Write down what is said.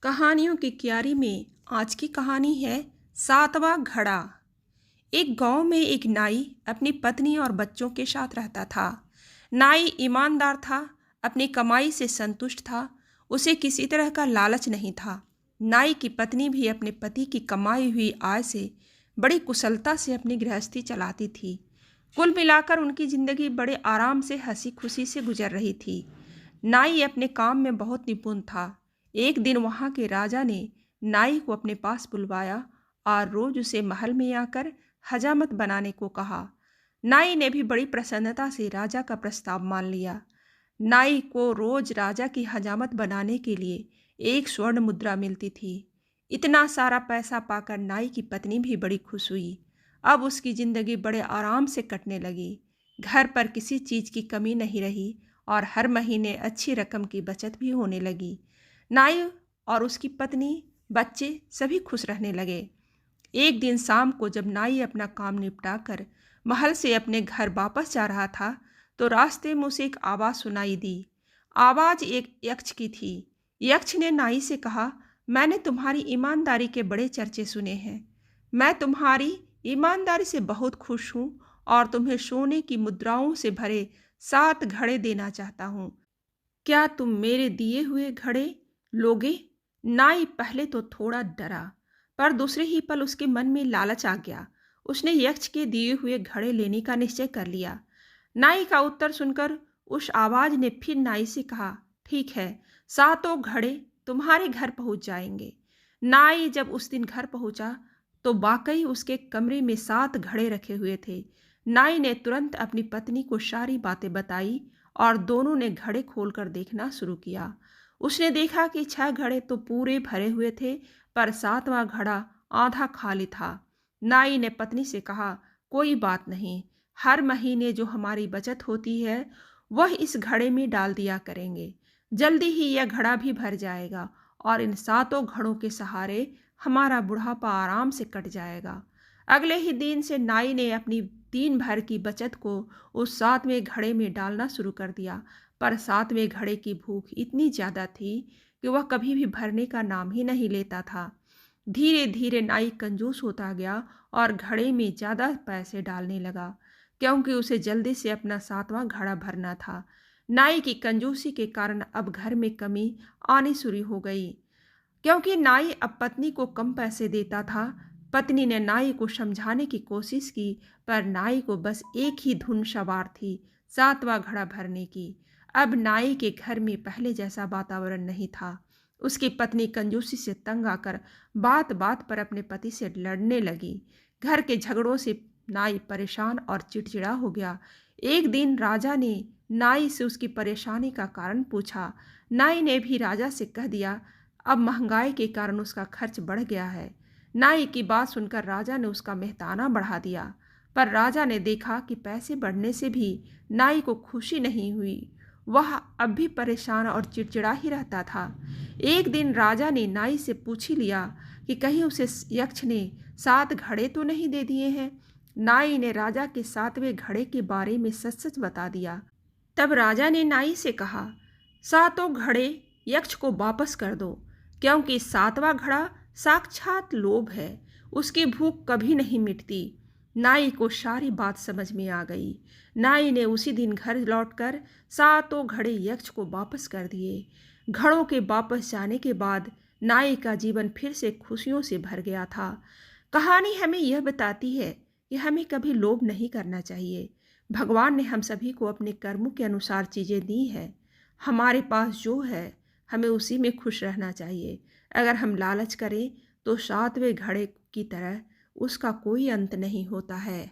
कहानियों की क्यारी में आज की कहानी है सातवां घड़ा। एक गांव में एक नाई अपनी पत्नी और बच्चों के साथ रहता था। नाई ईमानदार था, अपनी कमाई से संतुष्ट था, उसे किसी तरह का लालच नहीं था। नाई की पत्नी भी अपने पति की कमाई हुई आय से बड़ी कुशलता से अपनी गृहस्थी चलाती थी। कुल मिलाकर उनकी जिंदगी बड़े आराम से हंसी खुशी से गुजर रही थी। नाई अपने काम में बहुत निपुण था। एक दिन वहां के राजा ने नाई को अपने पास बुलवाया और रोज उसे महल में आकर हजामत बनाने को कहा। नाई ने भी बड़ी प्रसन्नता से राजा का प्रस्ताव मान लिया। नाई को रोज राजा की हजामत बनाने के लिए एक स्वर्ण मुद्रा मिलती थी। इतना सारा पैसा पाकर नाई की पत्नी भी बड़ी खुश हुई। अब उसकी जिंदगी बड़े आराम से कटने लगी। घर पर किसी चीज की कमी नहीं रही और हर महीने अच्छी रकम की बचत भी होने लगी। नाई और उसकी पत्नी, बच्चे सभी खुश रहने लगे। एक दिन शाम को जब नाई अपना काम निपटाकर महल से अपने घर वापस जा रहा था, तो रास्ते में उसे एक आवाज़ सुनाई दी। आवाज़ एक यक्ष की थी। यक्ष ने नाई से कहा, मैंने तुम्हारी ईमानदारी के बड़े चर्चे सुने हैं। मैं तुम्हारी ईमानदारी से बहुत खुश हूँ और तुम्हें सोने की मुद्राओं से भरे 7 घड़े देना चाहता हूँ। क्या तुम मेरे दिए हुए घड़े लोगे? नाई पहले तो थोड़ा डरा, पर दूसरे ही पल उसके मन में लालच आ गया। उसने यक्ष के दिए हुए घड़े लेने का निश्चय कर लिया। नाई का उत्तर सुनकर उस आवाज ने फिर नाई से कहा, ठीक है, 7 घड़े तुम्हारे घर पहुंच जाएंगे। नाई जब उस दिन घर पहुंचा तो वाकई उसके कमरे में 7 घड़े रखे हुए थे। नाई ने तुरंत अपनी पत्नी को सारी बातें बताई और दोनों ने घड़े खोलकर देखना शुरू किया। उसने देखा कि 6 घड़े तो पूरे भरे हुए थे, पर 7वां घड़ा आधा खाली था। नाई ने पत्नी से कहा, कोई बात नहीं, हर महीने जो हमारी बचत होती है वह इस घड़े में डाल दिया करेंगे। जल्दी ही यह घड़ा भी भर जाएगा और इन 7 घड़ों के सहारे हमारा बुढ़ापा आराम से कट जाएगा। अगले ही दिन से नाई ने अपनी दिन भर की बचत को उस 7वें घड़े में डालना शुरू कर दिया, पर 7वें घड़े की भूख इतनी ज़्यादा थी कि वह कभी भी भरने का नाम ही नहीं लेता था। धीरे धीरे नाई कंजूस होता गया और घड़े में ज़्यादा पैसे डालने लगा, क्योंकि उसे जल्दी से अपना 7वां घड़ा भरना था। नाई की कंजूसी के कारण अब घर में कमी आनी शुरू हो गई, क्योंकि नाई अब पत्नी को कम पैसे देता था। पत्नी ने नाई को समझाने की कोशिश की, पर नाई को बस एक ही धुन सवार थी, 7वां घड़ा भरने की। अब नाई के घर में पहले जैसा वातावरण नहीं था। उसकी पत्नी कंजूसी से तंग आकर बात बात पर अपने पति से लड़ने लगी। घर के झगड़ों से नाई परेशान और चिड़चिड़ा हो गया। एक दिन राजा ने नाई से उसकी परेशानी का कारण पूछा। नाई ने भी राजा से कह दिया, अब महंगाई के कारण उसका खर्च बढ़ गया है। नाई की बात सुनकर राजा ने उसका मेहताना बढ़ा दिया, पर राजा ने देखा कि पैसे बढ़ने से भी नाई को खुशी नहीं हुई। वह अब भी परेशान और चिड़चिड़ा ही रहता था। एक दिन राजा ने नाई से पूछ ही लिया कि कहीं उसे यक्ष ने 7 घड़े तो नहीं दे दिए हैं। नाई ने राजा के 7वें घड़े के बारे में सच सच बता दिया। तब राजा ने नाई से कहा, 7 घड़े यक्ष को वापस कर दो, क्योंकि 7वां घड़ा साक्षात लोभ है, उसकी भूख कभी नहीं मिटती। नाई को सारी बात समझ में आ गई। नाई ने उसी दिन घर लौटकर 7 घड़े यक्ष को वापस कर दिए। घड़ों के वापस जाने के बाद नाई का जीवन फिर से खुशियों से भर गया था। कहानी हमें यह बताती है कि हमें कभी लोभ नहीं करना चाहिए। भगवान ने हम सभी को अपने कर्मों के अनुसार चीज़ें दी हैं। हमारे पास जो है हमें उसी में खुश रहना चाहिए। अगर हम लालच करें तो 7वें घड़े की तरह उसका कोई अंत नहीं होता है।